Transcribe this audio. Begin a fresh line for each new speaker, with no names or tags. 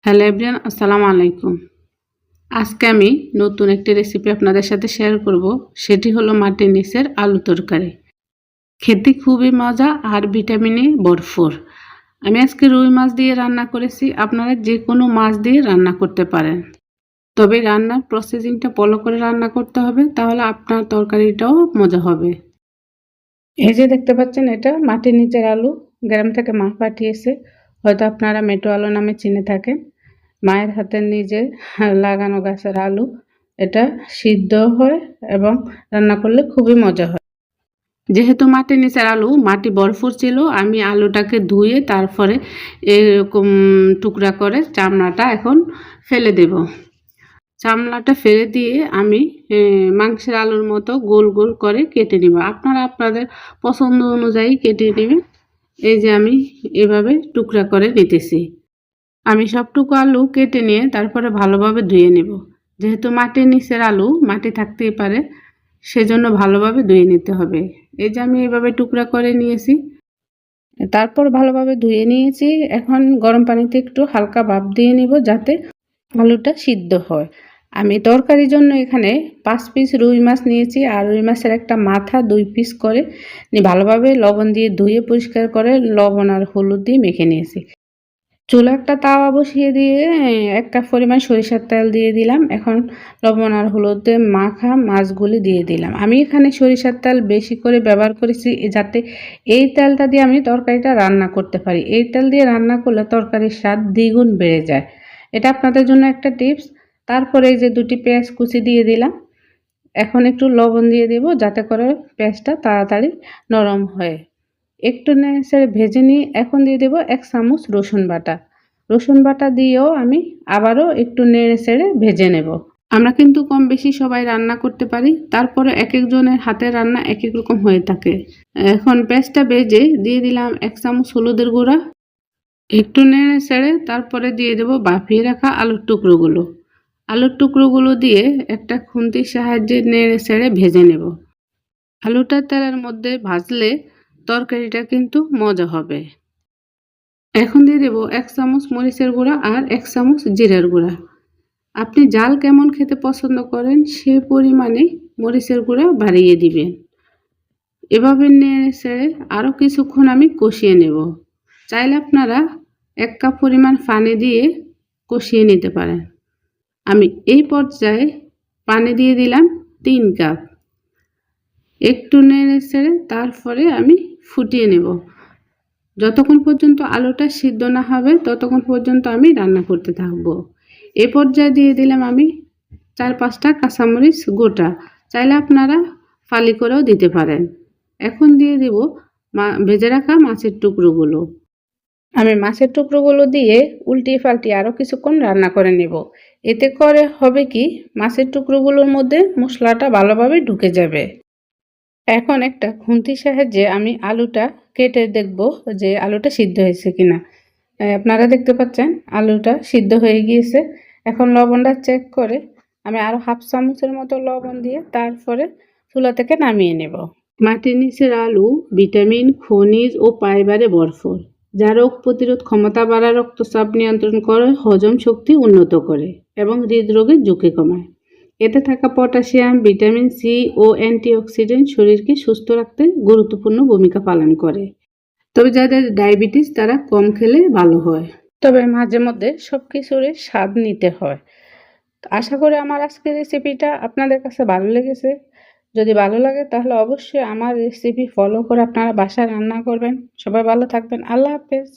Hello everyone, আসসালামু আলাইকুম। আজকে আমি নতুন একটি রেসিপি আপনাদের সাথে শেয়ার করব। সেটি হলো মাটির নিচের আলু তরকারি। খেতে খুবই মজা আর ভিটামিনে ভরপুর। আমি আজকে রুই মাছ দিয়ে রান্না করেছি। আপনারা যে কোনো মাছ দিয়ে রান্না করতে পারেন, তবে রান্নার প্রসেসিংটা ফলো করে রান্না করতে হবে, তাহলে আপনার তরকারিটাও মজা হবে। এই যে দেখতে পাচ্ছেন, এটা মাটির নিচের আলু। গ্রাম থেকে মা পাঠিয়েছে, হয়তো আপনারা মেটো আলু নামে চিনে থাকেন। মায়ের হাতের নিজে লাগানো গাছের আলু। এটা সিদ্ধ হয় এবং রান্না করলে খুবই মজা হয়। যেহেতু মাটির নিচের আলু, মাটি ভরপুর ছিল, আমি আলুটাকে ধুয়ে তারপরে এরকম টুকরা করে চামড়াটা এখন ফেলে দেব। চামড়াটা ফেলে দিয়ে আমি মাংসের আলুর মতো গোল গোল করে কেটে নেব। আপনারা আপনাদের পছন্দ অনুযায়ী কেটে নেবেন। এই যে আমি এভাবে টুকরা করে নিতেছি। আমি সবটুকু আলু কেটে নিয়ে তারপরে ভালোভাবে ধুয়ে নেব। যেহেতু মাটির নিচের আলু, মাটি থাকতেই পারে, সেজন্য ভালোভাবে ধুয়ে নিতে হবে। এই যে আমি এইভাবে টুকরা করে নিয়েছি, তারপর ভালোভাবে ধুয়ে নিয়েছি। এখন গরম পানিতে একটু হালকা ভাপ দিয়ে নিব, যাতে আলুটা সিদ্ধ হয়। আমি তরকারির জন্য এখানে 5 পিস রুই মাছ নিয়েছি, আর রুই মাছের একটা মাথা 2 পিস করে ভালোভাবে লবণ দিয়ে ধুয়ে পরিষ্কার করে লবণ আর হলুদ দিয়ে মেখে নিয়েছি। চুলা একটা তাওয়া বসিয়ে দিয়ে 1 কাপ পরিমাণ সরিষার তেল দিয়ে দিলাম। এখন লবণ আর হলুদ দিয়ে মাখা মাছগুলি দিয়ে দিলাম। আমি এখানে সরিষার তেল বেশি করে ব্যবহার করেছি, যাতে এই তেলটা দিয়ে আমি তরকারিটা রান্না করতে পারি। এই তেল দিয়ে রান্না করলে তরকারির স্বাদ দ্বিগুণ বেড়ে যায়। এটা আপনাদের জন্য একটা টিপস। তারপরে এই যে 2টি পেঁয়াজ কুচি দিয়ে দিলাম। এখন একটু লবণ দিয়ে দেব, যাতে করে পেঁয়াজটা তাড়াতাড়ি নরম হয়। একটু নেড়ে ভেজে নিয়ে এখন দিয়ে দেব 1 চামচ রসুন বাটা। রসুন বাটা দিয়েও আমি আবারও একটু নেড়ে চেড়ে ভেজে নেব। আমরা কিন্তু কম বেশি সবাই রান্না করতে পারি, তারপরে এক একজনের হাতের রান্না এক এক রকম হয়ে থাকে। এখন পেঁয়াজটা ভেজে দিয়ে দিলাম 1 চামচ হলুদের গুঁড়া। একটু নেড়ে চেড়ে তারপরে দিয়ে দেব বাফিয়ে রাখা আলুর টুকরোগুলো। আলুর টুকরোগুলো দিয়ে একটা খুন্তির সাহায্যে নেড়ে চেড়ে ভেজে নেব। আলুটা তেলের মধ্যে ভাজলে তরকারিটা কিন্তু মজা হবে। এখন দিয়ে দেব 1 চামচ মরিচের গুঁড়া আর 1 চামচ জিরার গুঁড়া। আপনি ঝাল কেমন খেতে পছন্দ করেন সে পরিমাণে মরিচের গুঁড়া বাড়িয়ে দিবেন। এভাবে নেড়ে চেড়ে আরও কিছুক্ষণ আমি কষিয়ে নেব। চাইলে আপনারা 1 কাপ পরিমাণ পানি দিয়ে কষিয়ে নিতে পারেন। আমি এই পর্যায়ে পানি দিয়ে দিলাম 3 কাপ। একটু নেড়ে চেড়ে তারপরে আমি ফুটিয়ে নেব। যতক্ষণ পর্যন্ত আলুটা সিদ্ধ না হবে ততক্ষণ পর্যন্ত আমি রান্না করতে থাকব। এ পর্যায়ে দিয়ে দিলাম আমি 4-5টা কাঁচামরিচ গোটা। চাইলে আপনারা ফালি করেও দিতে পারেন। এখন দিয়ে দেব ভেজে রাখা মাছের টুকরোগুলো। আমি মাছের টুকরোগুলো দিয়ে উল্টিয়ে পাল্টিয়ে আরও কিছুক্ষণ রান্না করে নেব। এতে করে হবে কি, মাছের টুকরোগুলোর মধ্যে মশলাটা ভালোভাবে ঢুকে যাবে। এখন একটা খুন্তির সাহায্যে আমি আলুটা কেটে দেখব যে আলুটা সিদ্ধ হয়েছে কিনা। আপনারা দেখতে পাচ্ছেন আলুটা সিদ্ধ হয়ে গিয়েছে। এখন লবণটা চেক করে আমি আরও 1/2 চামচের মতো লবণ দিয়ে তারপরে চুলা থেকে নামিয়ে নেব। মাটির নিচের আলু ভিটামিন, খনিজ ও ফাইবারে ভরপুর, যা রোগ প্রতিরোধ ক্ষমতা বাড়ায়, রক্তচাপ নিয়ন্ত্রণ করে, হজম শক্তি উন্নত করে এবং হৃদরোগের ঝুঁকি কমায়। এতে থাকা পটাশিয়াম, ভিটামিন সি ও অ্যান্টিঅক্সিডেন্ট শরীরকে সুস্থ রাখতে গুরুত্বপূর্ণ ভূমিকা পালন করে। তবে যাদের ডায়াবেটিস তারা কম খেলে ভালো হয়। তবে মাঝে মধ্যে সব কিছুরই স্বাদ নিতে হয়। আশা করি আমার আজকের রেসিপিটা আপনাদের কাছে ভালো লেগেছে। যদি ভালো লাগে তাহলে অবশ্যই আমার রেসিপি ফলো করে আপনারা বাসায় রান্না করবেন। সবাই ভালো থাকবেন। আল্লাহ হাফেজ।